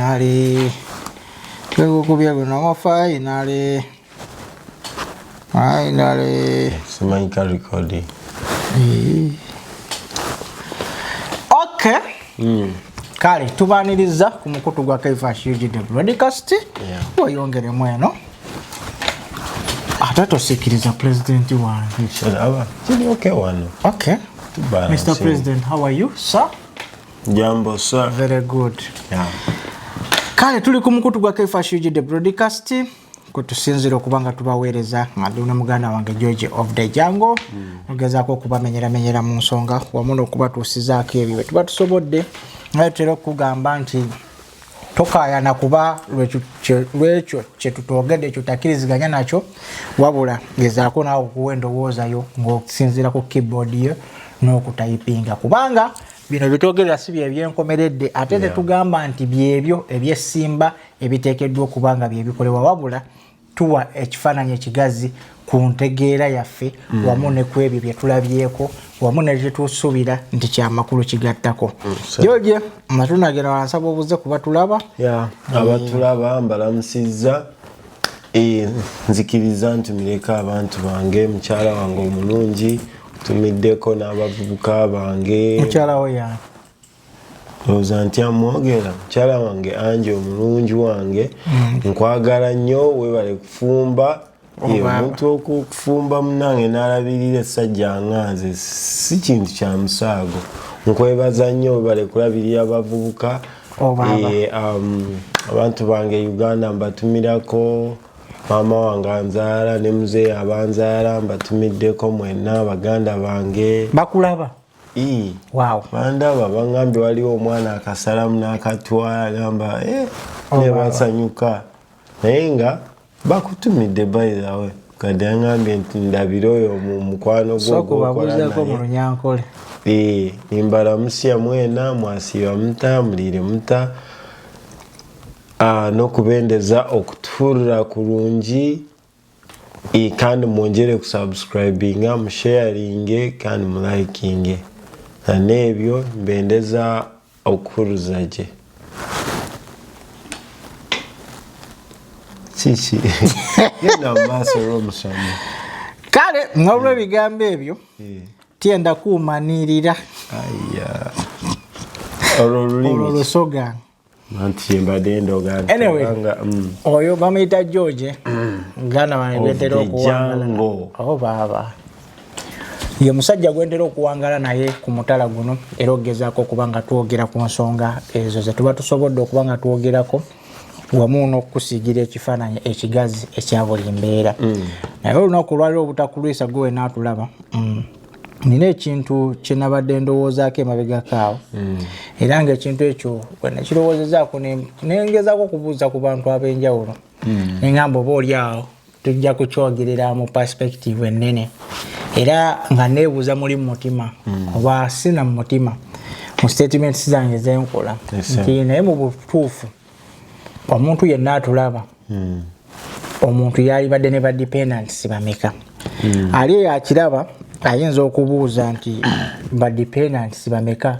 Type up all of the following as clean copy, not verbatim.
finally. Tukubia kuna finally. Finally. Simaika recording. Okay. Kale tubaniriza ku mukutu gwa Kaifash UGD broadcast. Oyongere mweno. Atato sikiriza president wange. Shaba. Chini okay wano. Okay. Mr. President, how are you, sir? Jambo, sir. Very good. Yeah. Kale tuli ku mukutu gwa Kaifash UGD broadcast. Kutusinzira okubanga tubaweereza Maduna muganda wange George of the Jungle ogezaako kubamenyera mu nsonga wamu n'okubatuusizaako ebyo tuba tusobodde naye tutera okugamba nti tokaayana kuba lwekyo kye tutwogedde ekyo takkiriziganya nakyo wabula gezaako naawe okuwa endowoozayo ng'okusinziira ku keyboard yo n'okutayipinga kubanga bino bitwogerera si bye byenkomeredde ate tetugamba nti byebyo ebyessimba ebiteekeddwa okubanga bye bikolebwa wabula tuwa ekifaananyi ekigazi ku ntegeera yaffe wamu ne ku ebyo bye tulabyeko wamu ne tetusuubira nti kyamakulu kigattako George matunagera wansaba obuze kuba tulaba abatulaba mbalamusizza nzikiriza ntumireko abantu bange mukyala wange omulungi tumiddeko n'abavubuka bange mukyala we yange Oza ntya mwogera mukyala wange Anje omulungi wange nkwagala nnyo webale kufumba omuntu okufumba munange n'alabirira essajja nganze si kintu kya musaago nkwebaza nnyo webale kulabirira abavubuka abantu bange Uganda mbatumirako mama wange anzaala ne muzeeyi abanzaala mbatumiddeko mwenna abaganda bange bakulaba wow bandaba bangambe waliwo omwana akasalamu n'akatwala agamba ne basanyuka naye nga bakutumidde by the way kadde angambye nti ndabira oyo mu mukwano gwokubabuuzako mu Runyankole nimbalamusya mwena mwasiiba muta mulire muta n'okubendeza okutuulira kurungi kandi mwongere kusubscribinga musharinge kandi mulikinge n'ebyo mbendeza okuhuruza gye kiki yena maaso olw'omusomo kale n'olw'ebigambo ebyo tyenda kuumanirira olwo lusoga anti mbadde ndoga anyway oyo bamuyita George ngana bane betera okuwangala baba ye musajja gwendera okuwangala naye ku mutala guno era ogezaako okubanga twogera ku nsonga ezo ze tuba tusobodde okubanga twogerako wamu n'okusiigira ekifaananyi ekigazi ekya buli mbeera naye olunaku lwaliro obutakulwisa gwe n'atulaba nina ekintu kye nabadde ndowoozaako emabegako awo era ng'ekintu ekyo bwe nakirowoozezaako nengezaako okubuuza ku bantu ab'enjawulo neŋŋamba oba oli awo tujja kukyogerera mu perspective ennene era nga neebuuza muli mu mutima oba sina mu mutima mu statements zange zenkola nti naye mu butuufu omuntu yenna atulaba omuntu yalibadde ne badependents bameka ali eyo akiraba ayinza okubuuza nti badependents bameka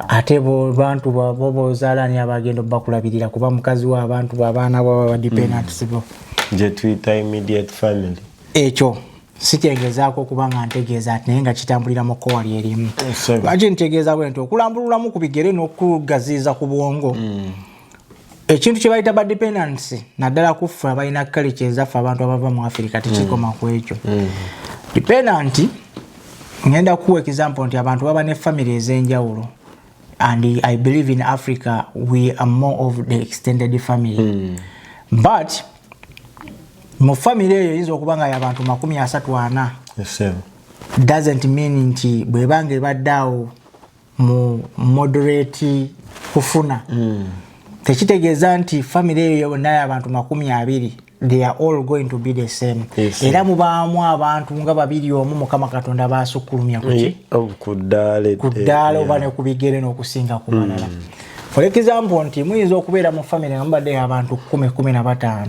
ate bantu bobozaalaani abagenda bakulabirira kuba mukazi w'abantu babaana badependents bo gye tuyita immediate family ekyo sikyengezaako okuba nga ntegeeza ati naye nga kitambulira mu kkowa lyerimu lwaki ntegeeza bwe nti okulambululamu ku bigere n'okugaziiza ku bwongo ekintu kye bayita badependents naddala kuffe abalina culture ezaffe abantu abava mu Africa tekikoma ku ekyo dependent ngenda kuwa example nti abantu baba ne family ez'enjawulo and I believe in Africa we are more of the extended family but mu family eyo yinza okuba nga y'abantu 34 doesn't mean nti bwe bange baddaawo mu moderate kufuna tekitegeeza nti family eyo yonna y'abantu 20 they are all going to be the same era mubaamu abantu nga babiri omu Mukama Katonda baasukkulumya kuddaala oba ne ku bigere n'okusinga ku balala for example nti muyinza okubeera mu family nga mubadde abantu 10-15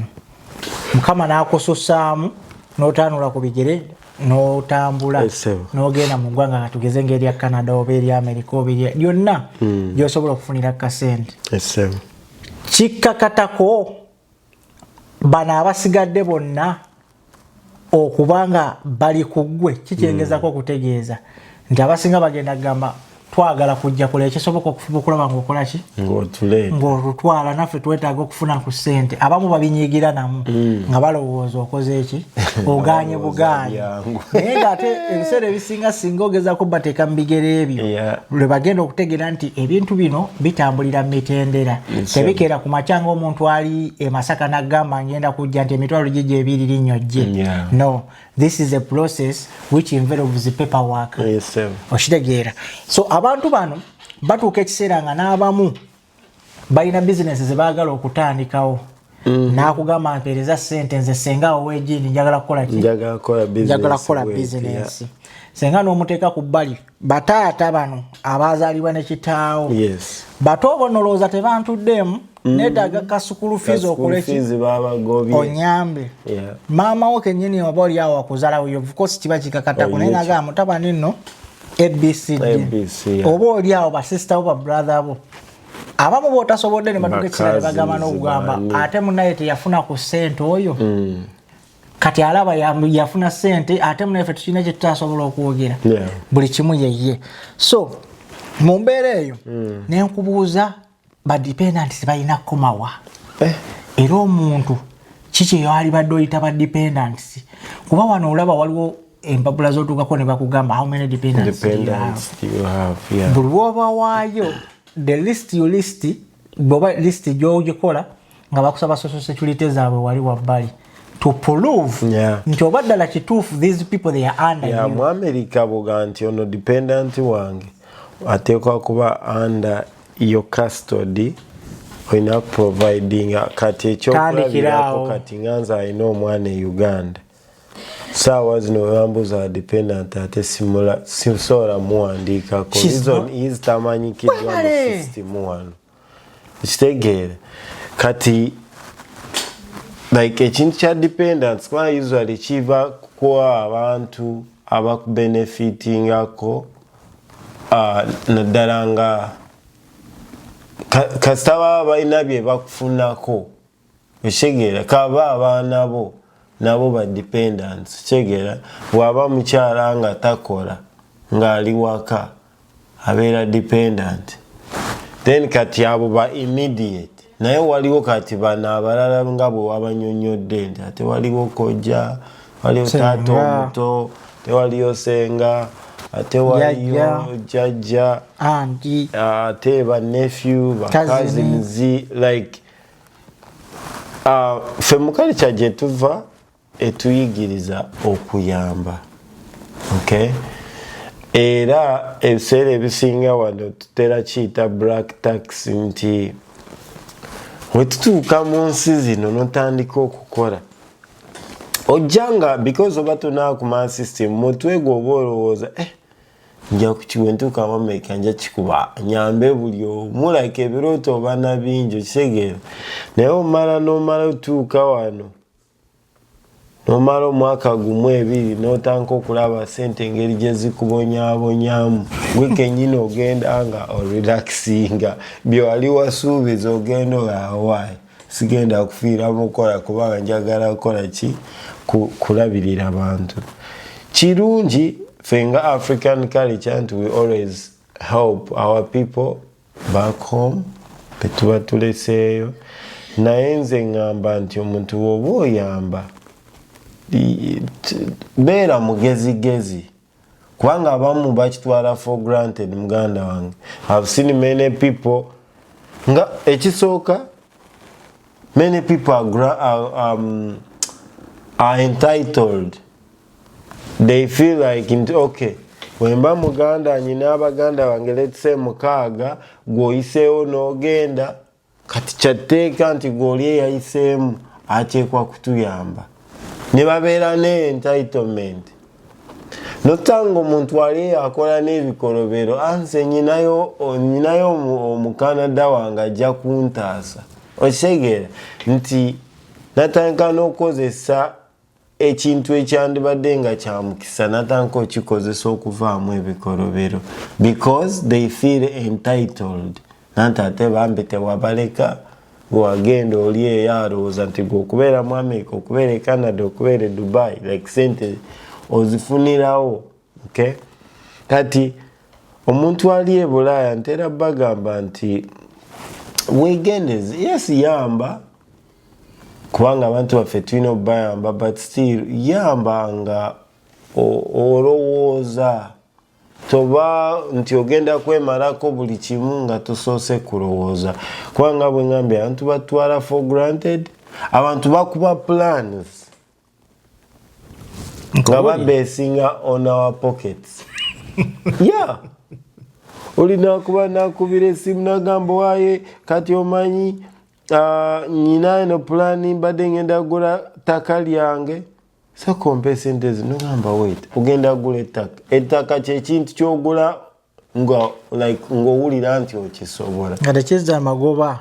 Mukama n'akusosaamu n'otaanula ku bigere n'otambula n'ogenda mu ggwanga nga tugeze ng'erya Canada oba erya America oba erya yonna gy'osobola okufunira kasente Kikakatako bana abasigadde bonna okubanga bali kugwe kikyengezako okutegeeza nti abasinga bagenda kugamba twagala kujja kula ekisoboka okufuba okulaba ng'okola ki ng'olutwala naffe twetaaga okufuna ku ssente abamu babinyigira namu nga balowooza okoze eki oganye bugaanye naye ng'ate ebiseera ebisinga singa ogezaako bateeka mu bigere ebyo lwe bagenda okutegeera nti ebintu bino bitambulira mu mitendera tebikeera ku makya ng'omuntu ali e Masaka n'agamba ngenda kujja nti emitwalo gigye ebiri linnyojje no this is a process which involves the paperwork okitegeera so abantu bano batuuka ekiseera nga n'abamu balina bizinesi ze baagala okutandikawo n'akugamba mpeereza ssente nze senga ow'egindi njagala kukola bizinesi senga n'omuteeka ku bbali bataata bano abazaalibwa ne kitaawo bato bo nolowooza tebantuddeemu neetaaga kasukulu fizi okoleki onyambe maama wo kennyini oba oli awo akuzaalawo of course kiba kikakatako naye nagamba mutabani nno ABCD oba oli awo basisita bo babrother bo abamu bootasobodde ne batuuka ekiseera ne bagamba n'okugamba ate munnaye teyafuna ku ssente oyo kati alaba yafuna ssente ate munnaye ffe tukirina kye tutasobola okwogera buli kimu yeye so mu mbeera eyo ne nkubuuza badependants balina kukomawa era omuntu kiki yali badde oyita badependants kuba wano olaba waliwo empapula z'otuukako ne bakugamba how many dependents do you have buli lwoba waayo the list you list bwoba list gy'ogikola nga bakusaba social security zaabwe wali wabbali to prove nti oba ddala kituufu these people they are under you mu America boga nti ono dependent wange ateekwa kuba under your custody olina providing kati ekyokulabirako kati nganza alina omwana e Uganda saawa zino webambuza dependent ate sisobola muwandiikako reason is tamanyikiddwa mu system wano ekitegeere kati like ekintu kya dependents kwa usually kiva kwa abantu abakubenefitingako naddala nga kasita baba balina bye bakufunako ekitegeera kaba abaana bo nabo ba dependents ekitegeera bw'aba mukyala nga takola ng'ali waka abeera dependent then kati abo ba immediate naye waliwo kati bano abalala nga bwe wabanyonyodde nti ate waliwo kojja waliwo taata omuto tewaliyo senga ate waliyo jjajja ate ba nephew ba cousins like ffe mu culture gye tuva etuyigiriza okuyamba okay era ebiseera ebisinga wano tutera kiyita black tax nti wetutuuka mu nsi zino notandika okukola ojjanga because oba tonaakuma system mutwe gwe oba olowooza nja kukiwe ntuuka mu America nja kikuba nyambe buli omu like ebirooto oba na bingi okitegeera naye nomala otuuka wano nomala omwaka gumu ebiri notandika okulaba ssente engeri gye zikubonyaabonyaamu gwe kennyini ogenda nga orelaxinga bye wali wasuubiza ogenda olawaayi sigenda kufiira mukola kubanga njagala kukola ki kulabirira abantu kirungi ffe nga African culture nti we always help our people back home betuba tuleseeyo naye nze ngamba nti omuntu woba oyamba beera mugezigezi kubanga abamu bakitwala for granted muganda wange I've seen many people nga ekisooka many people are entitled they feel like okay wemba muganda nyina abaganda bange let's say mukaaga gwoyiseewo n'ogenda kati kyatteeka nti gwoli eyayiseemu ateekwa kutuyamba ne babeera ne entitlement notanga omuntu ali akola n'ebikolobero anse nyinayo omukanada wange ajja kuntaasa okitegeera nti natandika n'okukozesa ekintu ekyandibadde nga kyamukisa natandika okikozesa okuvaamu ebikolobero because they feel entitled nanti ate bambi tewabaleka wagenda oli yalowooza nti okubeera mu America, okubeera Canada, okubeera Dubai, like sente ozifunirawo. Okay? Kati omuntu ali e Bulaaya ntera bagamba nti weegendeze, yes yamba kubanga abantu baffe tulina obayamba, but still yamba nga olowooza, toba nti ogenda kwemalako buli kimu nga tosoose kulowooza. Kubanga bwe ngambye abantu batwala for granted, abantu bakuba plans nga babesinga on our pockets. Yeah. Olina kuba nakubira esimu nagamba waye kati omanyi nyina eno plani mbadde ngenda kugula ttaka lyange. So kompe sente zino gamba wait, ogenda kugula ettaka. Ettaka ky'ekintu ky'ogula ng'owulira nti okisobola. Nga tekizza amagoba.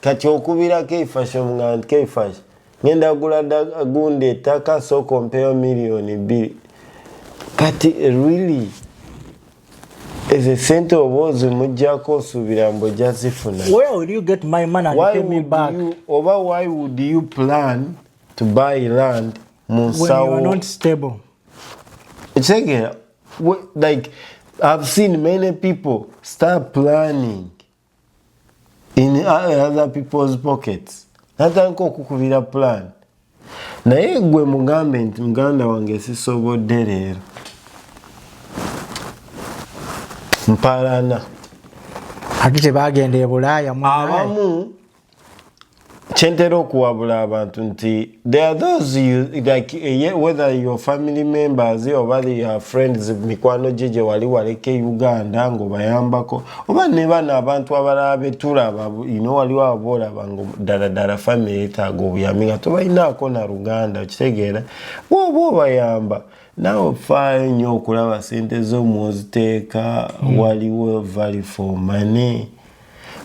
Kati okubira keifashe nga nti keifashe ngenda kugula gundi ettaka so kompeyo miliyoni 2. Kati really eze sente obozi mujjako osuubira mbu ojja zifuna. Where will you get my money and pay me back? Why would you plan to buy land when you are not stable? Like I've seen many people start planning in other people's pockets. Natanko okukubira plan. Naye gwe mugambe nti muganda wange sisobodde leero. Mpalana. Ate tebagenda e Bulaaya abamu kyentera okuwabula abantu nti there are those whether your family members oba your friends mikwano gye wali waleke Uganda ng'obayambako oba ne bano abantu abalala betulaba waliwo abaolaba ddala family etaaga obuyambi nga tobalinaako na Luganda okitegeera bw'oba obayamba naawe faayo nnyo okulaba sente z'omwoziteeka waliwo value for money.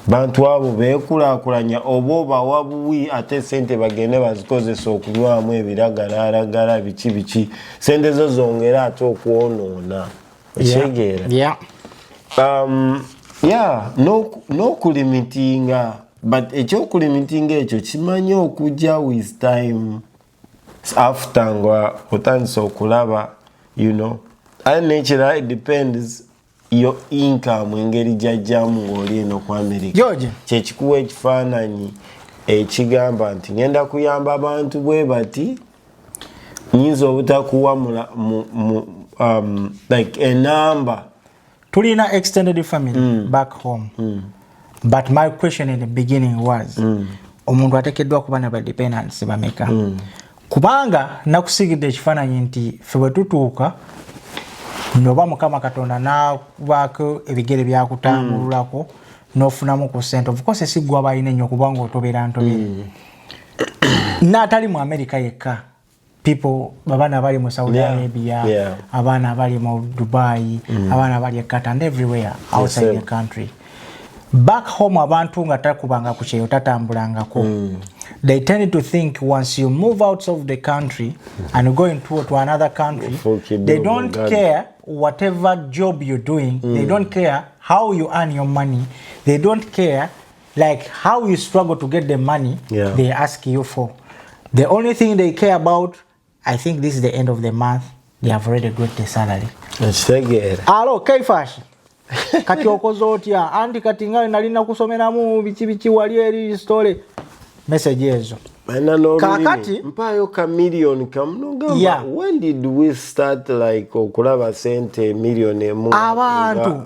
Bantu abo beekulaakulanya oba obawa buwi ate sente bagende bazikozesa okunywamu ebiragalalagala biki sente zo zongera ate okwonoona ekyegeera. N'okulimitinga, but ekyokulimitinga ekyo kimanyi okujja with time after nga otandise okulaba and nature it depends your income engeri jajjamu ng'oli eno ku America. George, kyekikuwa ekifaananyi ekigamba nti ngenda kuyamba abantu bwe bati nyinza obutakuwa like a number. Tulina extended family back home. But my question in the beginning was omuntu ateekeddwa kuba na dependents bameka. Kubanga nakusigidde ekifaananyi nti ffe bwe tutuuka noba Mukama Katonda n'abaako ebigere byakutambululako n'ofunamu ku ssente. Of course esiggwa abalina ennyo kubanga otobeera ntobere. N'atali mu America yekka. People, abaana bali mu Saudi Arabia, abaana bali mu Dubai, abaana bali e Qatar and everywhere outside the country. Back home abantu nga takubanga ku kyeyo tatambulangako. They tend to think once you move out of the country and go into another country, they don't care whatever job you're doing. They don't care how you earn your money. They don't care like how you struggle to get the money they ask you for. The only thing they care about, I think this is the end of the month, they have already got the salary. Hello, Kaifash. Kati okoze otya anti kati nga nalina kusomeramu biki wali eri story message ezo kakati mpayo ka million kamnogamba. When did we start like okulaba sente million emu abantu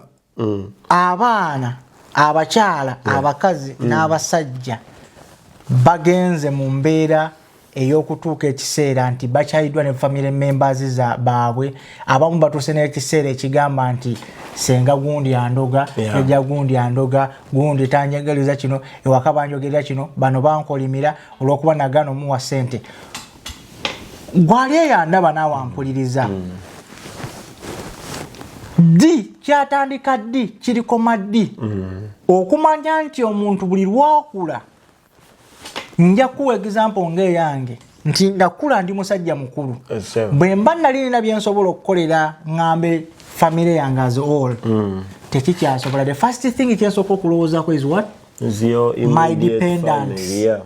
abaana abakyala abakazi n'abasajja bagenze mu mbeera eyokutuuka ekiseera nti bakyayiddwa ne family members baabwe abamu batuuse n'ekiseera ekigamba nti senga gundi andoga ejja gundi andoga gundi tanjagaliza kino ewaka banjogerera kino bano bankolimira olw'okuba nagano muwa sente gwali eyandaba naawe ampuliriza ddi kyatandika ddi kirikoma ddi okumanya nti omuntu buli lwakula. Nja kuwa example ng'eyange nti ndakula ndi musajja mukulu bwe mba nalina byensobola okukolera ngambe family yange as all tekikyasobola. The first thing kyensooka okulowoozaako is what? is your my immediate dependents. family, yeah.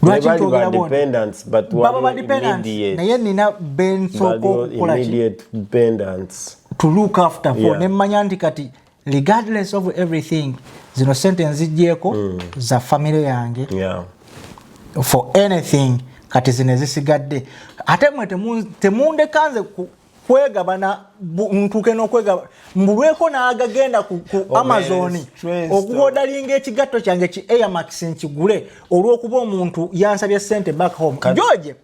Lwaki Never twogera about dependents, but what immediate. Naye nina bensoko immediate dependents. To look after for. Yeah. Nemmanya nti kati regardless of everything zino sente nzijjeeko za family yange. Yeah. For anything kati zine zisigadde. Ate mwe temundekanze kwegabana ntuke n'okwegaba mbulweko n'agagenda ku Amazon okubodalinga ekigatto kyange ki Air Max nkigule olw'okuba omuntu yansabye sente back home. George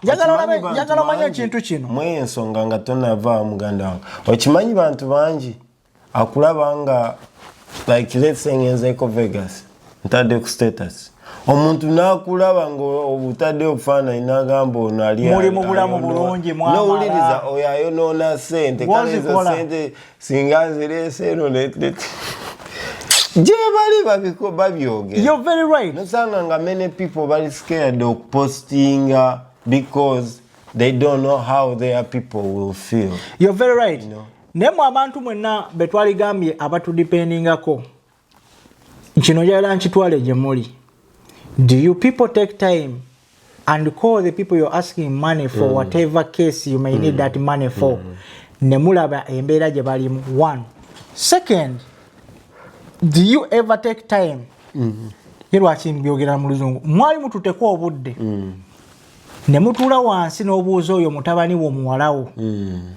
njagala omanye ekintu kino mwensonga nga tonava muganda wange okimanyi bantu bangi akulaba nga like let's say ngenzeeko Vegas ntadde ku status omuntu nakulaba ngo obutadde obufaananyi n'agamba ono ali muli mu bulamu bulungi mwamala n'owuliriza oyo ayonoona sente kale ezo sente singa nzireese eno gye bali babyogera. You're very right. Nosanga nga many people bali scared of posting because they don't know how their people will feel. You're very right. You know? Nemu abantu mwenna betwaligambye abatudipendingako kino njagala nkitwale gye muli. Do you people take time and call the people you're asking money for whatever case you may need that money for? Nemulaba embeera gye balimu. One. Second, do you ever take time? Lwaki mbyogera mu Luzungu. Mwali mututeko obudde. Nemutuula wansi n'obuuza oyo mutabani wo muwalawo.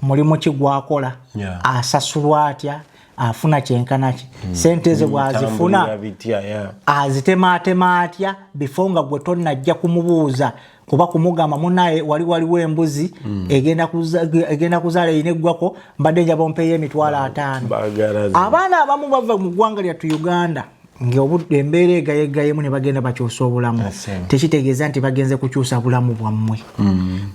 Mulimu ki gwakola? Asasulwa atya? Afuna kyenkana ki? Sente ze bwazifuna azitemaatema atya before nga gwe tonnajja kumubuuza kuba kumugamba munaye waliwo embuzi egenda kuzaala eneggwako mbadde njaba ompeeyo $5,000. Abaana abamu bava mu ggwanga lyattu Uganda ng'embeera egayegayemu ne bagenda bakyusa obulamu. Tekitegeeza nti bagenze kukyusa bulamu bwammwe.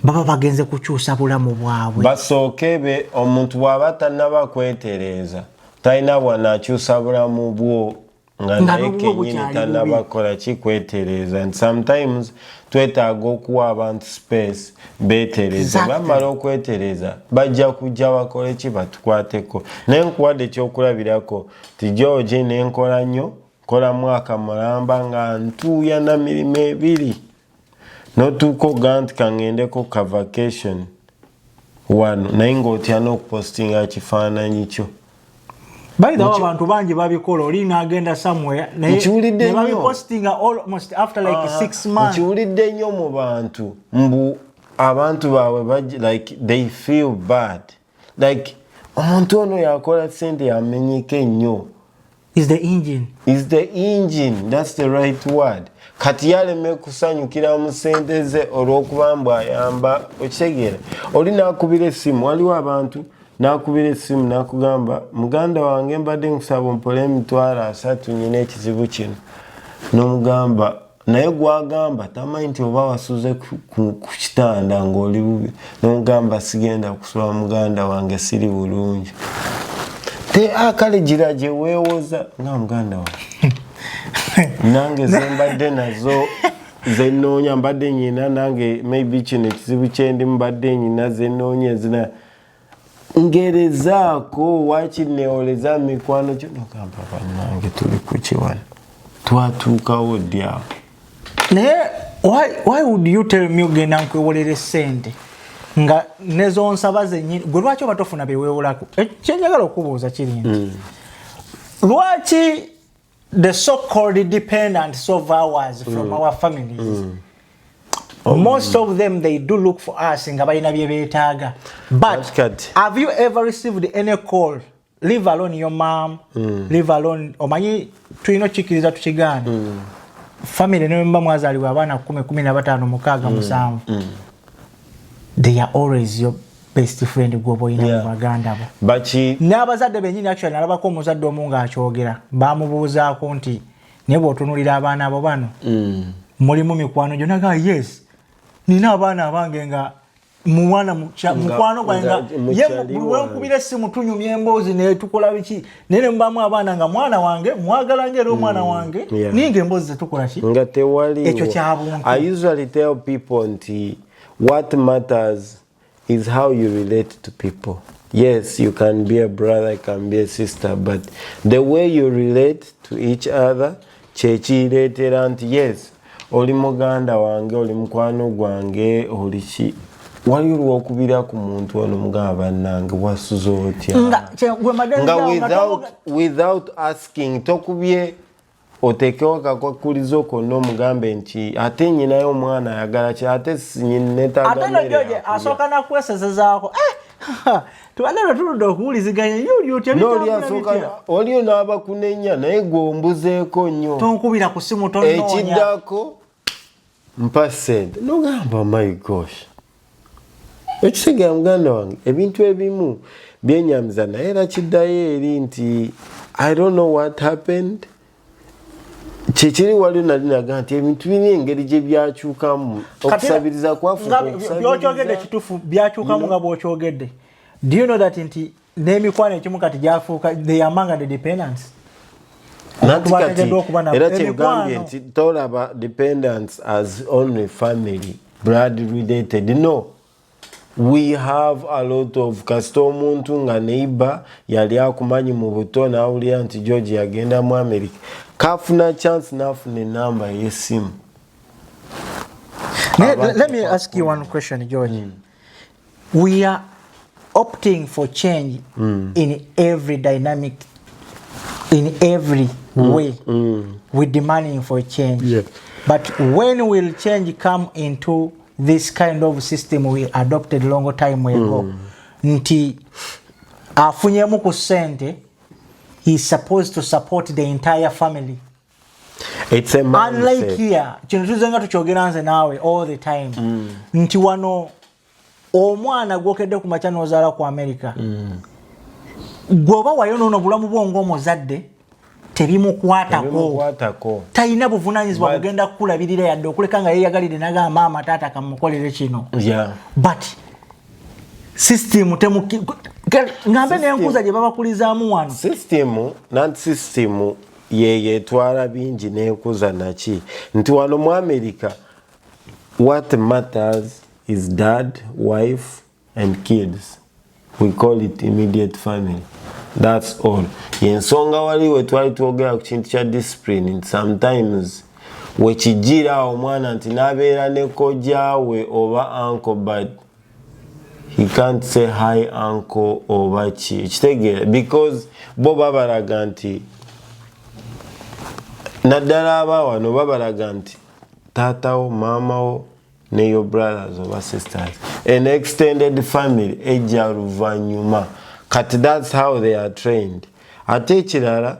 Baba bagenze kukyusa bulamu bwabwe. Basookebe omuntu bw'aba tannaba kwetereeza talina bw'anaakyusa bulamu bwo nga naye kennyini tannabakola kikwetereeza. And sometimes twetaaga okuwa abantu space beetereeze. Bamala okwetereeza bajja kujja bakole ki batukwateko. Naye nkuwadde ekyokulabirako ti George nenkola nnyo kola mwaka mulamba nga ntuuya na mirimu 2 n'otuuka oga nti kangendeko ka vacation wano naye ng'otya n'okupostinga kifaananyi kyo. By the way, abantu bangi babikola oli n'agenda somewhere ne babipostinga almost after like 6 months. Nkiwulidde nnyo mu bantu mbu abantu baabwe like they feel bad like omuntu ono yakola sente yamenyeke nnyo. Is the engine. That's the right word. Kati yaleme kusanyukira mu sente ze olw'okuba mbu ayamba okitegeera. Oli n'akubira essimu waliwo abantu nakubira essimu nakugamba muganda wange mbadde nkusaba ompole $30,000 nyina ekizibu kino n'omugamba naye gwagamba tamanyi nti oba wasuze ku kitanda ng'oli bubi n'omugamba sigenda kusaba muganda wange siri bulungi kale gira gye weewoza nga muganda wange nange zembadde nazo zenoonya mbadde nyina nange maybe kino ekizibu kyendi mbadde nyina zenoonya ezina ngerezaako wakineoleza mikwano kyo nogamba bannange tuli kuki wano twatuukawo ddi awo. Naye why would you tell me ogenda nkwewolera sente nga nezonsaba zennyini gwe lwaki oba tofuna beweewolako? Kyenjagala okubuuza kiri nti lwaki the so-called dependents of ours from our families most of them they do look for us nga balina bye beetaaga. But have you ever received any call, leave alone your mom, leave alone omanyi tulina okikiriza tukigaana family ne mba mwazaalibwa abaana 10, 15, 6, 7 they are always your best friend gwobo ina baganda bo. N'abazadde bennyini actually nalabako omuzadde omu ng'akyogera bamubuuzaako nti naye bw'otunuulira abaana abo bano mulimu mikwano gyo naga yes nina abaana abange nga mukwano gwange bwenkubira essimu tunyumya emboozi naye tukola biki naye ne mubamu abaana nga mwana wange mwagala ng'era omwana wange ninga emboozi zetukola ki nga tewaliwo. Ekyo kyabuntu. I usually tell people nti what matters is how you relate to people. yes, you can be a brother, you can be a sister, but the way you relate to each other, chechiretera nti yes, oli muganda wange, oli mukwano gwange, oli ki. Wali olwokubira ku muntu ono mugamba nange wasuza otya. Nga without asking, tokubye otekewa kakwakulizo kono mugambe nti ate nyinayo omwana ayagala ki ate sinyinetaga mere. Ate George asoka na kwesezezako. Tuwalero tuludo okuwuliziganya yuli otya bitya. Oli onaba kunenya naye gombuzeeko nnyo. Tonkubira ku simu tonoonya. Ekiddako mpa ssente. Nogamba my gosh. Ekisiga muganda wange ebintu ebimu byenyamiza naye era kiddayo eri nti I don't know what happened. Kikiri wali nalinaga nti ebintu biri engeri gye byakyukamu okusabiriza kwafuuka byokyogedde kituufu byakyukamu nga bw'okyogedde. Do you know that nti n'emikwano ekimu kati gyafuuka they are among the dependents? Era kyegambye nti tolaba dependents as only family, blood related. No. We have a lot of kasita omuntu nga neighbor yali akumanyi mu buto nawulira nti George yagenda mu America. Kafuna chance nafuna enamba y'essimu. Let me ask you one question, George. We are opting for change in every dynamic, in every way. We're demanding for change. Yeah. But when will change come into this kind of system we adopted long time ago? Nti afunyemu ku sente, he's supposed to support the entire family. It's a mindset. Unlike here, kino tuzenga tukyogera nze naawe all the time. Nti wano omwana gwokedde ku macha n'ozaala ku America. Gwoba wayonoona obulamu bwo ng'omuzadde tebimukwatako. Talina buvunaanyizibwa kugenda kukulabirira yadde okuleka nga yeeyagalire n'agamba maama taata kamukolere kino. But system ngambe n'enkuza gye babakulizaamu wano. System yeetwala bingi n'enkuza naki. Nti wano mu America, what matters is dad, wife and kids. We call it immediate family. That's all. Yensonga wali we twali twogera ku kintu kya discipline. Sometimes wekijira omwana nti nabeera ne kojjaawe oba uncle, but he can't say hi uncle oba ki. Ekitegeera because bo babalaga nti naddala abawano babalaga nti taatawo maamawo ne your brothers or sisters, an extended family ejja luvannyuma. Kati that's how they are trained. Ate ekirala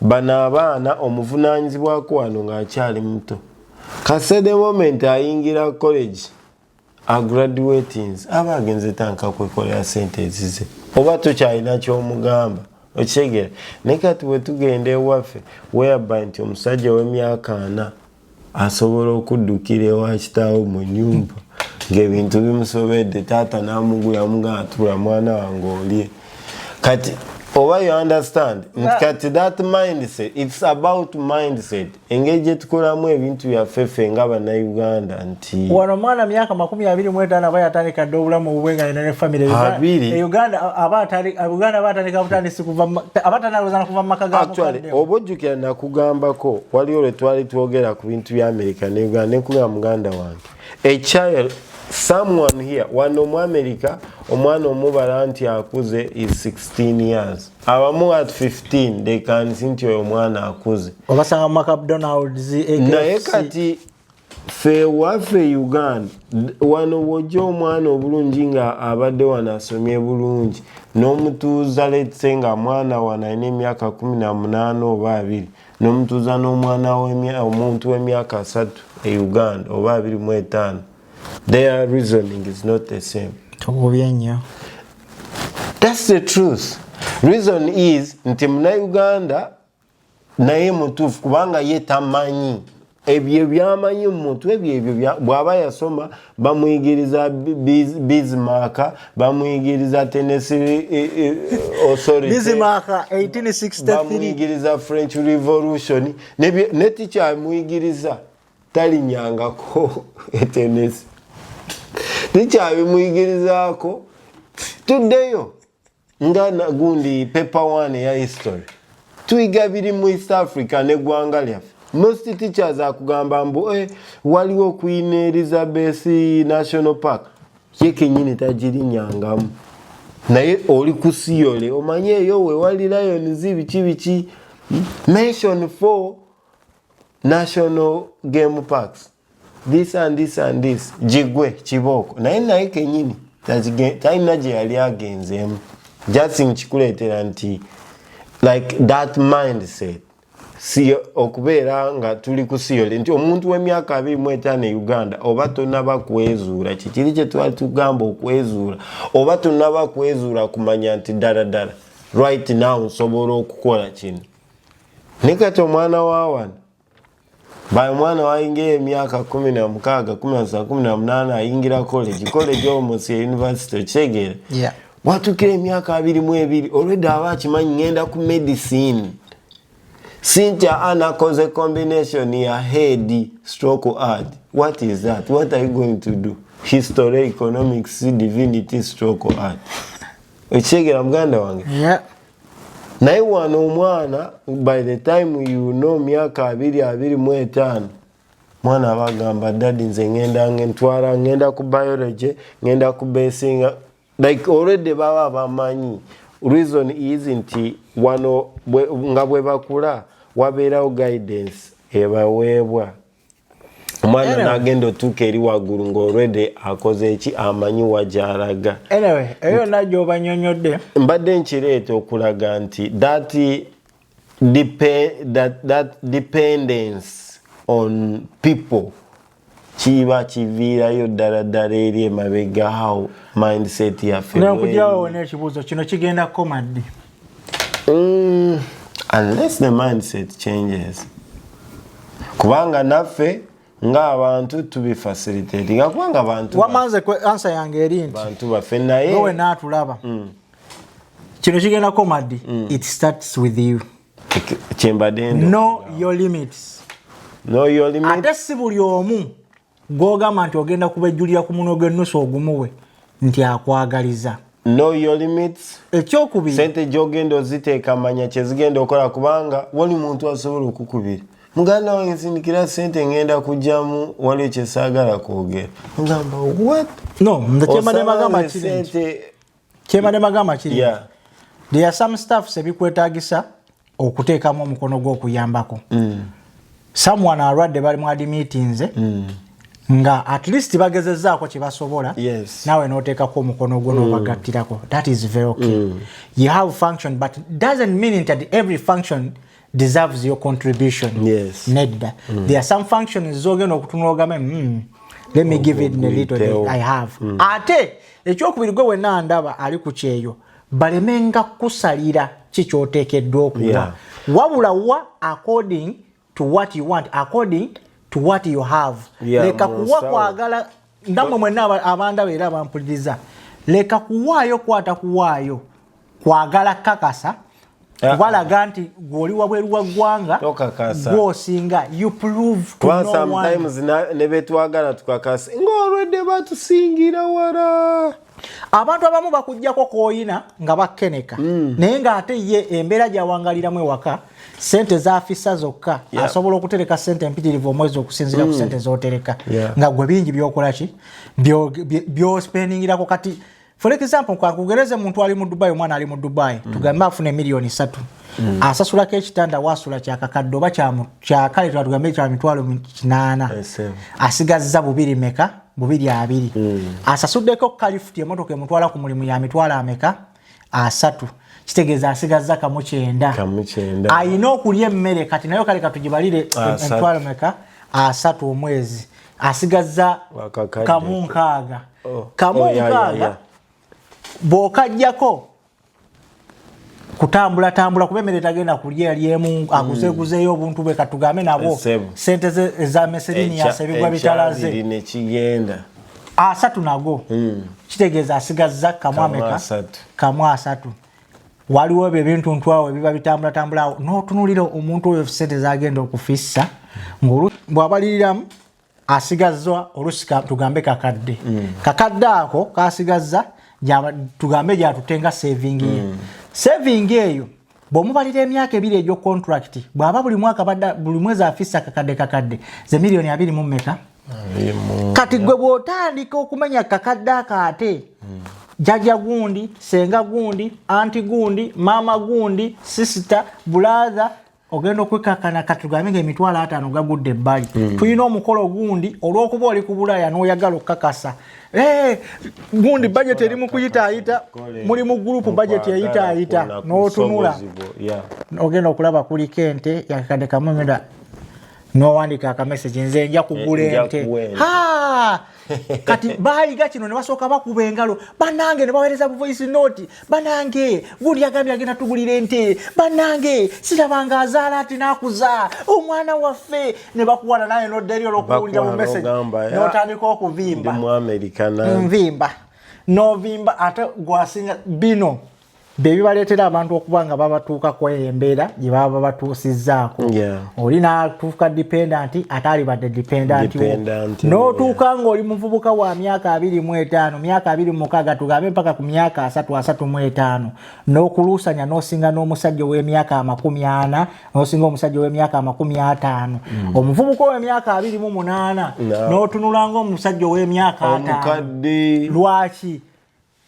bano abaana omuvunaanyizibwako wano ng'akyali muto. Kase the moment ayingira college graduating aba agenze tanka kwekolera sente ezize oba tokyalina ky'omugamba. Okitegeera naye kati bwe tugenda ewaffe whereby nti omusajja w'emyaka 4 asobola okuddukira ewa kitaawo mu nnyumba ng'ebintu bimusobedde taata n'amugula mugaatula mwana wange olye. Kati oba you understand kati that mindset, it's about mindset. Engeri gye tukolamu ebintu byaffe nga bannayuganda nti wano mwana myaka 25 aba yatandika dde obulamu obubwenga ne family Uganda aba atandika butandisi kuva abatanalozana kuva mu maka gaabo. Actually obojjukira nakugambako waliwo lwe twali twogera ku bintu bya America ne Uganda ne nkugamba muganda wange a child, someone here wano mu America omwana omubala nti akuze is 16 years. Abamu at 15 they can see nti oyo omwana akuze obasanga mu McDonald's naye kati fe waffe Uganda wano wojja omwana obulungi nga abadde wano asomye bulungi n'omutuuza letse nga mwana wano alina emyaka 18 oba 2 n'omutuuza n'omwana omuntu w'emyaka 3 e Uganda oba 25. Their reasoning is not the same. That's the truth. Reason is nti muna Uganda naye mutuufu kubanga ye tamanyi ebyo byamanyi mu mutwe ebyo bw'aba yasoma bamuyigiriza Bismarck, bamuyigiriza Tennessee Authority, Bismarck 1863, bamuyigiriza French Revolution ne teacher amuyigiriza talinyangako Tennessee. Teacher abimuyigirizaako tuddeyo nga gundi paper one ya history tuiga biri mu East Africa ne gwanga lyaffe. Most teachers akugamba mbu waliwo Queen Elizabeth National Park ye kenyini tagirinyangamu naye oli kusiyole omanye eyo we wali lions biki mention 4 national game parks this and this and this jigwe kiboko naye kenyini talina gye yali agenzemu just nkikuleetera nti like that mindset si okubeera nga tuli kusiyole nti omuntu w'emyaka 25 e Uganda oba tonnaba kwezuula kikiri kye twali tugamba okwezuula oba tonnaba kwezuula kumanya nti ddala right now nsobola okukola kino nekati omwana waawano bayi mwana wayingira emyaka 16 18 ayingira college almost university kitegeera watukira emyaka 22 already aba akimanyi ngenda ku medicine Cynthia anakoze combination ya head stroke art. What is that? What are you going to do? History, economics, divinity, stroke art. Echegera muganda wange. Yeah. Naye wano omwana by the time you know myaka 25 mwana abagamba daddy nze ngenda ku biology ngenda ku basing like already baba bamanyi. Reason isn't wano nga bwe bakula wabeerawo guidance ebaweebwa omwana nagenda otuuka eri waggulu ng'olwedde akoze eki amanyi wajalaga. Anyway eyo najjo obanyonyodde mbadde nkireeta okulaga nti that dependence on people kiba kiviirayo ddala eri emabega how mindset yaffe nokugyawo n'ekibuuzo kino kigenda komaddi unless the mindset changes kubanga naffe ng'abantu tubifacilitating kubanga abantu wamanze answer yange eri nti bantu baffe naye wowe naatulaba kino kigenda komaddi it starts with you know your limits ate si buli omu gwogamba nti ogenda kubejjulira ku muno gw'ennusu ogumuwe nti akwagaliza. Know your limits. Ekyokubiri sente gy'ogenda oziteeka manya kye zigenda okola kubanga wali muntu asobola okukubira muganda wange nsindikira sente ngenda kujjamu waliwo kye saagala kwogera ngamba what no ndekyemane magamba kiri kyemane magamba kiri there are some stuff ebikwetaagisa okuteekamu omukono gw'okuyambako someone alwadde bali mu meetings nga at least bagezezzaako kye basobola nawe n'oteekako omukono gwo n'obagattirako. That is very okay. You have function but doesn't mean that every function deserves your contribution. Nedda there are some functions zogenda okutunula ogame let me give it a little bit I have ate ekyokubiri gwe wenna ndaba ali ku kyeyo balemenga kusalira kikyoteekeddwa okuwa wabula wa according to what you want, according to what you have. Leka kuwa kwagala ndamwe mwenna abandaba era bampuliriza leka kuwaayo kwata kuwaayo kwagala kakasa kubalaga nti gwoli wabweru wa ggwanga gwosinga you prove to no sometimes ne betwagala tukakasa ng'olwedde batusingira wala abantu abamu bakujjako kooyina nga bakkeneka naye ng'ate ye embeera gyawangaliramu ewaka sente zaafisa zokka asobola okutereka sente mpitirivu omwezi okusinziira ku sente z'otereka nga gwe bingi byokola ki byospeningirako kati for example kwakugereze muntu ali mu Dubai omwana ali mu Dubai tugambe afune milioni 3 asasulako ekitanda wasula kyakakadde oba kyakale tugambe kya mitwalo 8 asigazza bubiri meka bubiri 2 asasuddeko kalifuti emotoka emutwala ku mulimu ya mitwalo ameka 3 kitegeeza asigazza kamu 9 ayina okulya emmere kati nayo kale katugibalire emitwalo meka 3 omwezi asigazza kamu 6 kamu 6 bokajjako kutambula kuba emmere tagenda kulya lyemu aguzeguzeyo obuntu bwe katugambe nabo sente za meserini yasebibwa bitalaze ne kigenda 3 nago kitegeeza asigazza kamu ameka kamu 3 waliwo ebintu ntwawe biba bitambula n'otunulira omuntu oyo sente zagenda okufissa bw'abaliriramu asigazza olusi tugambe kakadde ako kasigazza tugambe gya tutenga saving saving eyo bwomubalira emyaka 2 egyo contract bwaba buli mwaka buli mwezi afisa kakadde ze milioni 2 mu mmeka kati gwe bwotandika okumenya kakadde ate jajja gundi senga gundi anti gundi mama gundi sister brother ogenda okwekakana katugamenge emitwalo 5 gagudde ebbali tulina omukolo gundi olw'okuba oli ku Bulaya n'oyagala okukakasa gundi budget eri mu kuyitaayita muli mu group budget eyitaayita n'otunula ogenda okulaba kuli kente yakakadde kamumira n'owandika akamessage nze nja kugula ente kati bayiga kino ne basooka bakuba engalo bannange ne baweereza voice note bannange gundi yagambye agenda tugulira ente bannange sirabanga azaala ati n'akuza omwana waffe ne bakuwana naye n'oddayo olw'okuwulira mu message n'otandika okuvimba nvimba n'ovimba ate gwasinga bino bebi baleetera abantu okuba nga babatuuka ku embeera gye baba batuusizzaako oli n'atuuka dependent ate alibadde dependent n'otuuka ng'oli muvubuka wa myaka 25 myaka 26 tugambe mpaka ku myaka 35 n'okuluusanya n'osinga n'omusajja ow'emyaka 40 n'osinga omusajja ow'emyaka 50 omuvubuka ow'emyaka 28 n'otunula ng'omusajja ow'emyaka 5 lwaki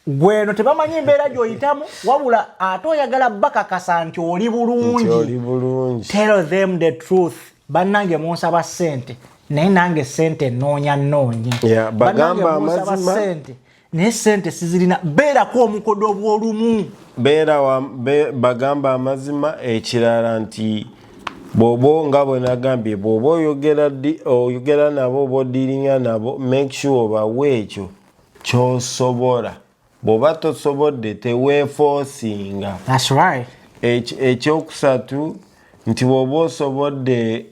gweno tebamanyi embeera gy'oyitamu wabula ate oyagala bakakasa nti oli bulungi tell them the truth bannange munsaba ssente naye nange ssente noonye bagamba amazima naye ssente sizirina beerako omukodo obw'olumu bagamba amazima ekirala nti bobo nga bwe nagambye bw'oba oyogera nabo oba odiringa nabo make sure obawe ekyo ky'osobola bw'oba tosobodde teweefoosinga. That's right. Ekyokusatu nti bw'oba osobodde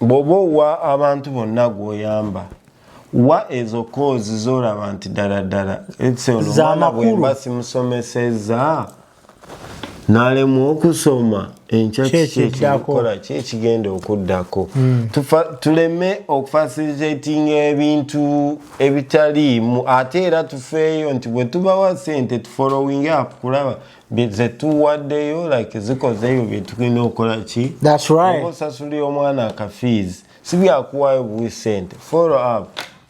bw'oba owa abantu bonna gw'oyamba wa ezo koozi z'olaba nti ddala omwana bwemba simusomesezza n'alemwa okusoma enkya kikikola kyekigenda okuddako tuleme okufacilitating ebintu ebitaliimu ate era tufeeyo nti bwe tubawa ssente tufollowing up kulaba ze tuwaddeyo like zikozeeyo bye tulina okukola ki oba osasulira omwana akafiizi si byakuwaayo buwi ssente follow up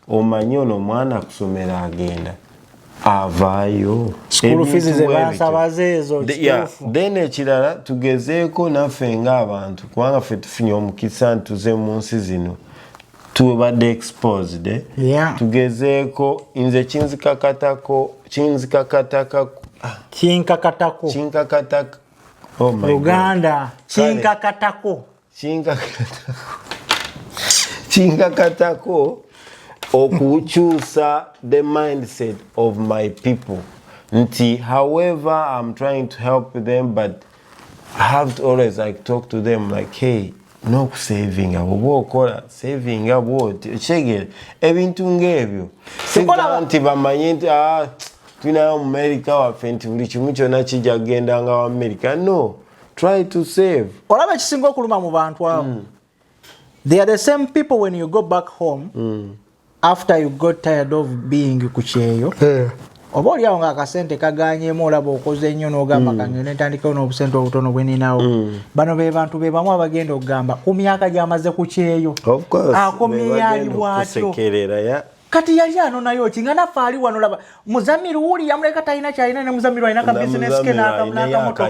omanye ono omwana kusomera agenda avaayo school fees ze bansabaze ezo then ekirala tugezeeko naffe ng'abantu kubanga ffe tufunye omukisa ntuze mu nsi zino tubadde exposed tugezeeko nze kinkakatako Uganda kinkakatako okukyusa the mindset of my people nti however I'm trying to help them but I have to always like talk to them like hey no saving oba okola saving bwoti ekigere ebintu ng'ebyo singa nti bamanye nti tulinayo mu America waffe nti buli kimu kyonna kijja kugenda nga wa America no try to save olaba ekisinga okuluma mu bantu abo they are the same people when you go back home after you got tired of being kucheyo oba oli awo ng'akasente kaganyemu olaba okoze ennyo n'ogamba kangende ntandikawo n'obusente obutono bwe ninawo bano be bantu be bamu abagenda okugamba ku myaka gy'amaze ku kyeyo akomye yali bwatyo kati yali ano nayo kinga naffe ali wano laba Muzamiru wuli yamuleka talina kyalina ne Muzamiru alina ka business ke n'akamotoka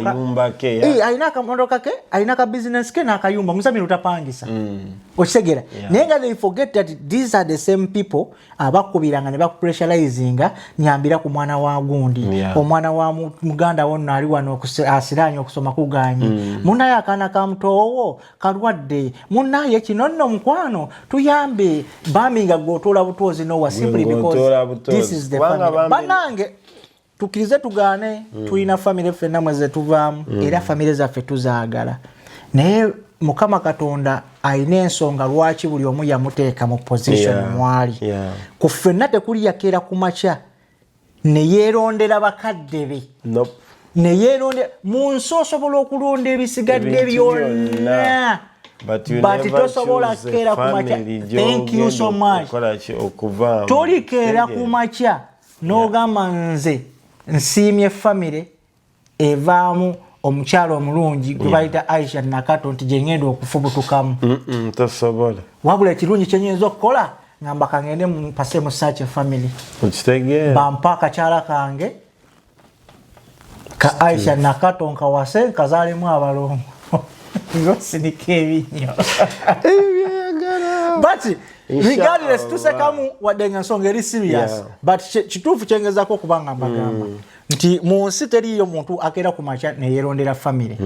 alina akamotoka ke alina ka business ke n'akayumba Muzamiru tapangisa okisegera naye nga they forget that these are the same people abakubiranga ne bakupressurizinga nyambira ku mwana wa gundi omwana wa muganda wonna ali wano asiranye okusoma kuganye munaye akaana ka mutoowo kalwadde munaye kino nno mukwano tuyambe baminga gwotola butozi no simply because this is the family banange tukirize tugane tuina family fenna mweze tuvaamu era family zaffe tuzaagala naye Mukama Katonda ayina ensonga lwaki buli omu yamuteeka mu position mwali ku ffenna tekuli yakeera ku makya ne yeerondera bakadde be ne yeerondera mu nsi osobola okulonda ebisigadde byonna but tosobola keera ku makya thank you so much tolikeera ku makya n'ogamba nze nsiimye family evaamu omukyalo omulungi gwe bayita Aisha Nakato nti gye ngenda okufubutukamu. Tosobola. Wabula ekirungi kye nnyinza okukola ngamba kangende mpase mu search family. Okitegeera. Bampa akakyala kange ka Aisha Nakato nkawase nkazaalemu abalongo. Ngosinika ebinyo. But regardless tusekamu wadde ensonga eri serious, but kituufu kyengezako kubanga mbagamba nti mu nsi teriyo muntu akeera ku makya ne yerondera family.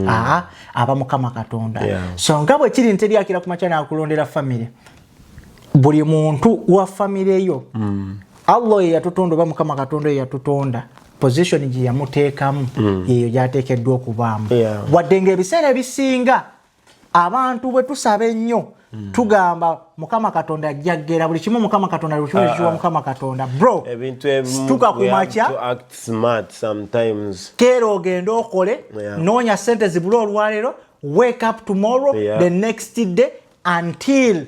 Aba Mukama Katonda. So nga bwe kiri nteri akeera ku makya n'akulondera family, buli muntu wa family eyo Allah ye yatutonda oba Mukama Katonda ye yatutonda position gye yamuteekamu yeyo gyateekeddwa okubaamu. Wadde ng'ebiseera ebisinga abantu bwe tusaba ennyo tugamba Mukama Katonda ajjaggera buli kimu Mukama Katonda lukiwa Mukama Katonda. Bro, stuka ku makya to act smart sometimes. Kero ogenda okole noonya sente zibula olwaleero, wake up tomorrow, the next day until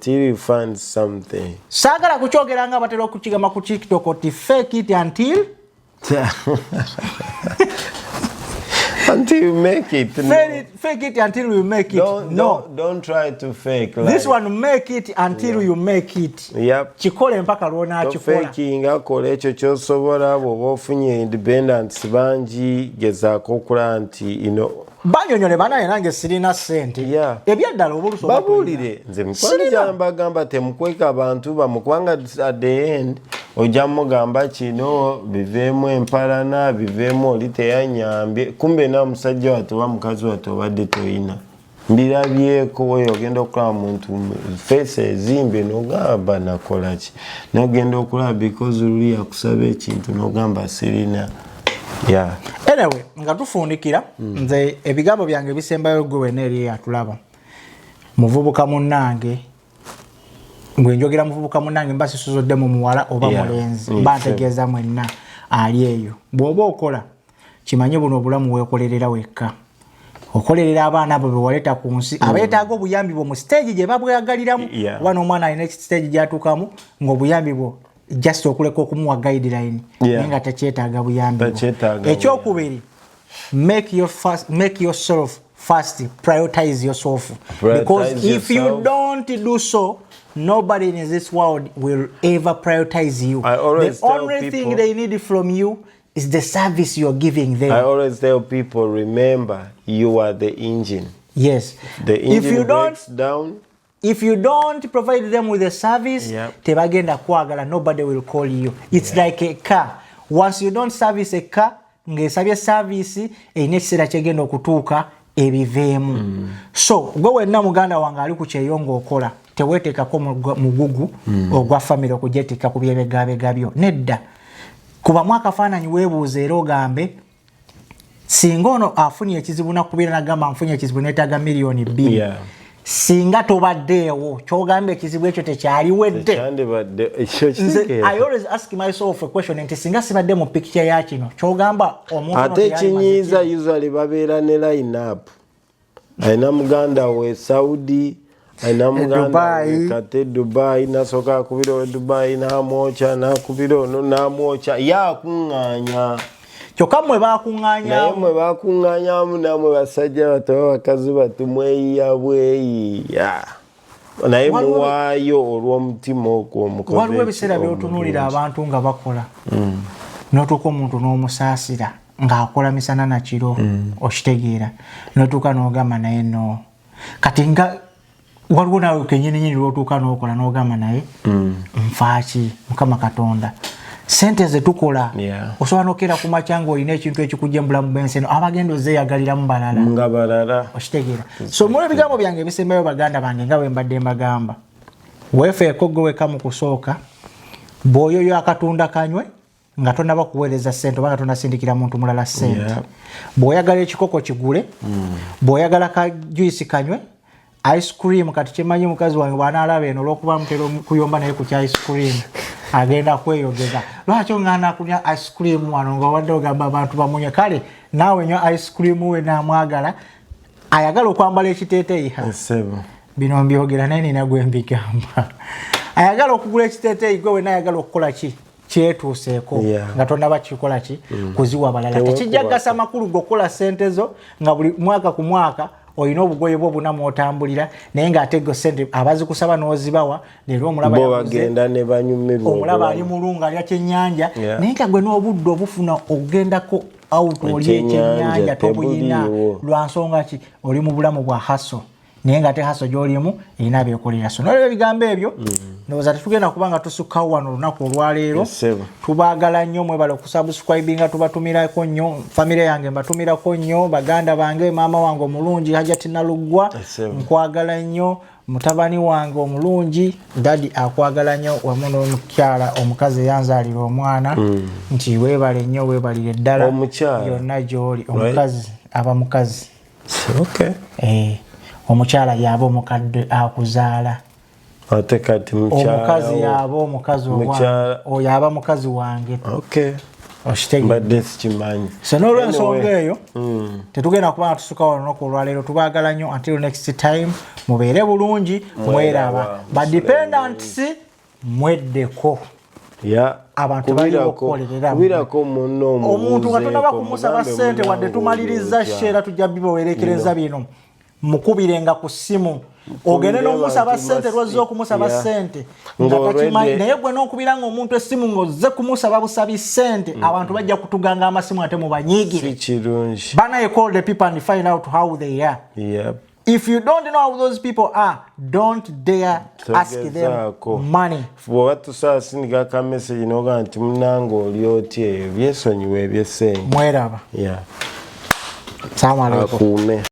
you find something. Saagala kukyogera nga batera okukigamba ku TikTok oti fake it until until you make it. Fake it until you make it. Don't try to fake. This one, make it until you make it. Yep. Chikole mpaka lwona chikola. Faking akole ekyo kyosobola bw'oba ofunye independence bangi gezaako okukola nti banyonyole banaye nange sirina ssente. Ebyaddala obuluso babuulire nze mukwano gyambagamba temukweka abantu bamukubanga at the end ojja mugamba kino biveemu empalana biveemu oli teyanyambye kumbe na musajja wattu oba mukazi wattu obadde toyina mbirabyeko weyo ogenda okulaba muntu face ezimbe n'ogamba nakola ki n'ogenda okulaba because luli yakusaba ekintu n'ogamba sirina. Anyway, nga tufundikira nze ebigambo byange bisembayo gwe wena eri atulaba muvubuka munnange bwe njogera muvubuka munnange mba sisuzodde mu muwala oba mulenzi mba ntegeeza mwenna ali eyo bw'oba okola kimanye buno obulamu weekolerera wekka okolerera abaana abo bewaleeta ku nsi abeetaaga obuyambi bwo mu stage gye babweyagaliramu oba n'omwana alina stage gyatuukamu ng'obuyambi bwo just okuleka okumuwa guideline nga tekyetaaga buyambi bwo. Ekyokubiri, make yourself first, prioritize yourself. Because if you don't do so, nobody in this world will ever prioritize you. The only thing they need from you is the service you're giving them. I always tell people, remember, you are the engine. Yes. The engine breaks down. If you don't provide them with a service, tebagenda kwagala, nobody will call you. It's like a car. Once you don't service a car, ngesabye service ekiseera kyegenda okutuuka ebiveemu. So gwe wenna muganda wange ali ku kyeyongo okola teweeteekako mugugu ogwa family okugyetika ku byebegabegabyo nedda. Kuba mwakafaananyi weebuuza era ogambe singa ono afunye ekizibu nakubira nagamba nfunye ekizibu neetaaga million 2. Singa tobaddeewo kyogambe ekizibu ekyo tekyaliwedde. I always ask myself a question nti singa sibadde mu picture ya kino kyogamba omuntu ate ekinyiiza usually babeera ne line up. Alina muganda we Saudi, alina muganda we kate Dubai, nasooka akubira we Dubai n'amwokya n'akubira ono n'amwokya yakuŋŋaanya. Kyokka mwe bakuŋŋaanya naye mwe bakuŋŋaanyaamu namwe basajja bato bakazi batu mweyiya bweyiya naye muwaayo olw'omutima ogwo omukozi. Waliwo ebiseera by'otunuulira abantu nga bakola n'otuuka omuntu n'omusaasira ng'akola misana na kiro okitegeera n'otuuka n'ogamba naye no kati nga waliwo naawe kennyininyini lw'otuuka n'okola n'ogamba naye nfaaki Mukama Katonda. Sente ze tukola osobola n'okeera ku makya ng'olina ekintu ekikujja mu bulamu bw'ensi eno abagenda ozeeyagaliramu balala nga balala okitegeera. So mulo ebigambo byange ebisembayo baganda bange nga bwe mbadde mbagamba weefeeko gwe weka mu kusooka bw'oyoyo akatunda kanywe nga tonaba kuweereza ssente oba nga tonasindikira muntu mulala ssente. Bw'oyagala ekikoko kigule, bw'oyagala ka juice kanywe, ice cream kati kimanyi mukazi wange bw'anaalaba eno olw'okuba mutera kuyomba naye ku kya ice cream agenda kweyogeza lwaki ngana kunya ice cream wano nga wadde ogamba abantu bamunye kale naawe nywa ice cream we naamwagala ayagala okwambala ekiteeteeyi bino mbyogera naye nina gwe mbigamba ayagala okugula ekiteeteeyi gwe we naayagala okukola ki kyetuuseeko nga tonnaba kikola ki kuziwa balala tekijjagasa makulu g'okola ssente zo nga buli mwaka ku mwaka olina obugoye bwo buna mwotambulira naye ng'ate go ssente abazikusaba n'ozibawa leero omulaba bagenda ne banyumirwa omulaba ali mulunga alya kyennyanja naye nga gwe n'obudde obufuna ogendako out oli ekyennyanja tobuyina lwa nsonga ki oli mu bulamu bwa haso naye ng'ate haso gy'olimu erina byekolera so nolwo ebigambo ebyo ndowooza tetugenda kubanga tusukkawo wano olunaku olwaleero tubaagala nnyo mwebale okusubscribinga tubatumirako nnyo famire yange mbatumirako nnyo baganda bange maama wange omulungi Hajati Naluggwa nkwagala nnyo mutabani wange omulungi dadi akwagala nnyo wamu n'omukyala omukazi eyanzaalira omwana nti weebale nnyo weebalire ddala yonna gy'oli omukazi aba mukazi omukyala yaba omukadde akuzaala ate kati omukazi yaba omukazi oyo aba mukazi wange mbadde sikimanyi so n'olwensonga eyo tetugenda kubanga tusukawo olunaku olwaleero tubaagala nnyo until next time mubeere bulungi mweraba badependants mweddeko abantu balikolererako omuntu nga tonaba kumusaba ssente wadde tumaliriza sheera tujja bibawerekereza bino mukubirenga ku ssimu ogende n'omusaba ssente lwozze okumusaba ssente nga takimanyi naye gwe n'okubiranga omuntu essimu ng'ozze kumusaba busabi ssente abantu bajja kutuganga amasimu ate mubanyiigire bana you call the people and find out how they are. If you don't know how those people are, don't dare ask them money. Bw'oba tusasindika ka message n'oga nti munange oli otya eyo byesonyiwa eby'essente mweraba. Salamu alaikum.